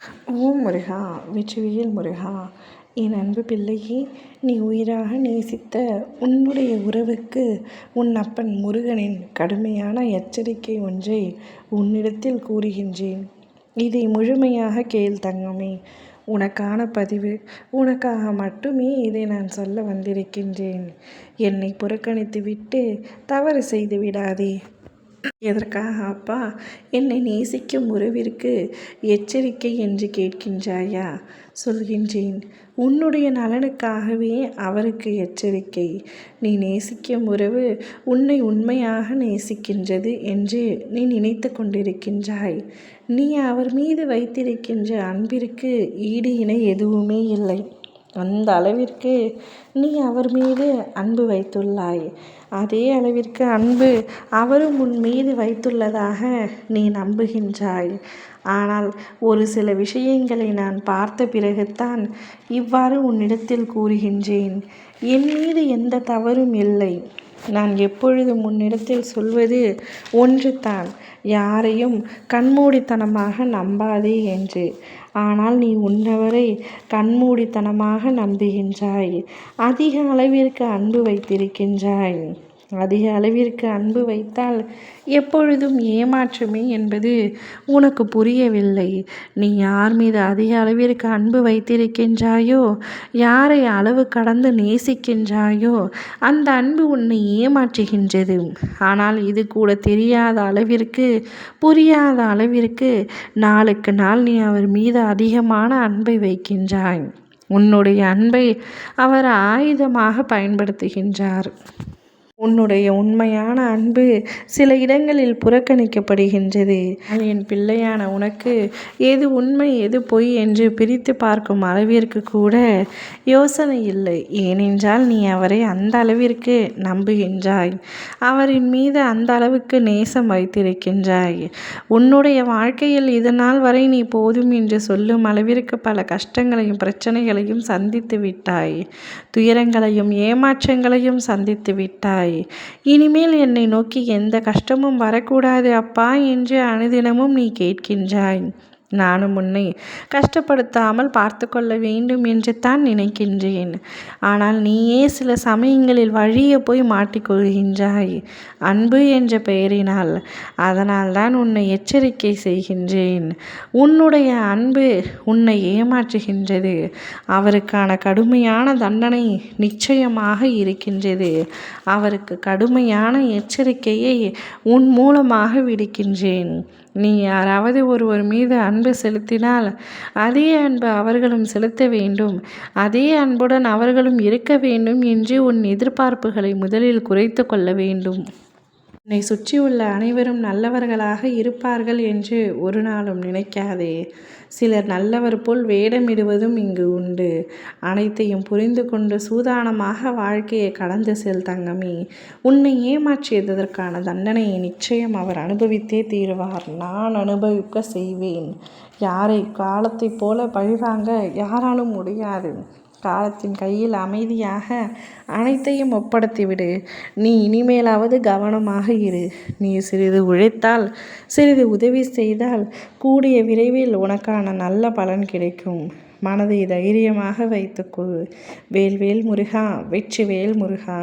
ஓம் முருகா! வெற்றிவேல் முருகா! என் அன்பு பிள்ளையே, நீ உயிராக நேசித்த உன்னுடைய உறவுக்கு உன் அப்பன் முருகனின் கடுமையான எச்சரிக்கை ஒன்றை உன்னிடத்தில் கூறுகின்றேன். இதை முழுமையாக கேள் தங்கமே. உனக்கான பதிவு. உனக்காக மட்டுமே இதை நான் சொல்ல வந்திருக்கின்றேன். என்னை புறக்கணித்துவிட்டு தவறு செய்து விடாதே. எதற்காக அப்பா? என்னை நேசிக்கும் உறவிற்கு எச்சரிக்கை என்று கேட்கின்றாயா? சொல்கின்றேன். உன்னுடைய நலனுக்காகவே அவருக்கு எச்சரிக்கை. நீ நேசிக்கும் உறவு உன்னை உண்மையாக நேசிக்கின்றது என்று நீ நினைத்து கொண்டிருக்கின்றாய். நீ அவர் மீது வைத்திருக்கின்ற அன்பிற்கு ஈடு இணை எதுவுமே இல்லை. அந்த அளவிற்கு நீ அவர் மீது அன்பு வைத்துள்ளாய். அதே அளவிற்கு அன்பு அவரும் உன் மீது வைத்துள்ளதாக நீ நம்புகின்றாய். ஆனால் ஒரு சில விஷயங்களை நான் பார்த்த பிறகுதான் இவ்வாறு உன்னிடத்தில் கூறுகின்றேன். என் மீது எந்த தவறும் இல்லை. நான் எப்பொழுதும் உன்னிடத்தில் சொல்வது ஒன்று தான், யாரையும் கண்மூடித்தனமாக நம்பாதே என்று. ஆனால் நீ உன்னவரை கண்மூடித்தனமாக நம்புகின்றாய். அதிக அளவிற்கு அன்பு வைத்திருக்கின்றாய். அதிக அளவிற்கு அன்பு வைத்தால் எப்பொழுதும் ஏமாற்றமே என்பது உனக்கு புரியவில்லை. நீ யார் மீது அதிக அளவிற்கு அன்பு வைத்திருக்கின்றாயோ, யாரை அளவு கடந்து நேசிக்கின்றாயோ, அந்த அன்பு உன்னை ஏமாற்றுகின்றது. ஆனால் இது கூட தெரியாத அளவிற்கு, புரியாத அளவிற்கு நாளுக்கு நாள் நீ அவர் மீது அதிகமான அன்பை வைக்கின்றாய். உன்னுடைய அன்பை அவர் ஆயுதமாக பயன்படுத்துகின்றார். உன்னுடைய உண்மையான அன்பு சில இடங்களில் புறக்கணிக்கப்படுகின்றது. என் பிள்ளையான உனக்கு எது உண்மை எது பொய் என்று பிரித்து பார்க்கும் அளவிற்கு கூட யோசனை இல்லை. ஏனென்றால் நீ அவரை அந்த அளவிற்கு நம்புகின்றாய். அவரின் மீது அந்த அளவுக்கு நேசம் வைத்திருக்கின்றாய். உன்னுடைய வாழ்க்கையில் இதனால் வரை நீ போதும் என்று சொல்லும் அளவிற்கு பல கஷ்டங்களையும் பிரச்சனைகளையும் சந்தித்து விட்டாய். துயரங்களையும் ஏமாற்றங்களையும் சந்தித்து விட்டாய். இனிமேல் என்னை நோக்கி எந்த கஷ்டமும் வரக்கூடாது அப்பா என்று அனுதினமும் நீ கேட்கின்றாய். நானும் உன்னை கஷ்டப்படுத்தாமல் பார்த்து கொள்ள வேண்டும் என்று தான் நினைக்கின்றேன். ஆனால் நீயே சில சமயங்களில் வழியே போய் மாட்டிக்கொள்கின்றாய் அன்பு என்ற பெயரினால். அதனால் தான் உன்னை எச்சரிக்கை செய்கின்றேன். உன்னுடைய அன்பு உன்னை ஏமாற்றுகின்றது. அவருக்கான கடுமையான தண்டனை நிச்சயமாக இருக்கின்றது. அவருக்கு கடுமையான எச்சரிக்கையை உன் மூலமாக விடுக்கின்றேன். நீ யாராவது ஒருவர் மீது அன்பு செலுத்தினால் அதே அன்பு அவர்களும் செலுத்த வேண்டும். அதே அன்புடன் அவர்களும் இருக்க வேண்டும் என்று உன் எதிர்பார்ப்புகளை முதலில் குறைத்து கொள்ள வேண்டும். உன்னை சுற்றியுள்ள அனைவரும் நல்லவர்களாக இருப்பார்கள் என்று ஒரு நாளும் நினைக்காதே. சிலர் நல்லவர் போல் வேடமிடுவதும் இங்கு உண்டு. அனைத்தையும் புரிந்து கொண்டு சூதானமாக வாழ்க்கையை கடந்து செல் தங்கமே. உன்னை ஏமாற்றியதற்கான தண்டனையை நிச்சயம் அவர் அனுபவித்தே தீருவார். நான் அனுபவிக்க செய்வேன். யாரை காலத்தை போல பழிவாங்க யாராலும் முடியாது. காலத்தின் கையில் அமைதியாக அனைத்தையும் ஒப்படைத்துவிடு. நீ இனிமேலாவது கவனமாக இரு. நீ சிறிது உழைத்தால், சிறிது உதவி செய்தால் கூடிய விரைவில் உனக்கான நல்ல பலன் கிடைக்கும். மனதை தைரியமாக வைத்துக்கொள். வேல்வேல் முருகா! வெற்றிவேல் முருகா!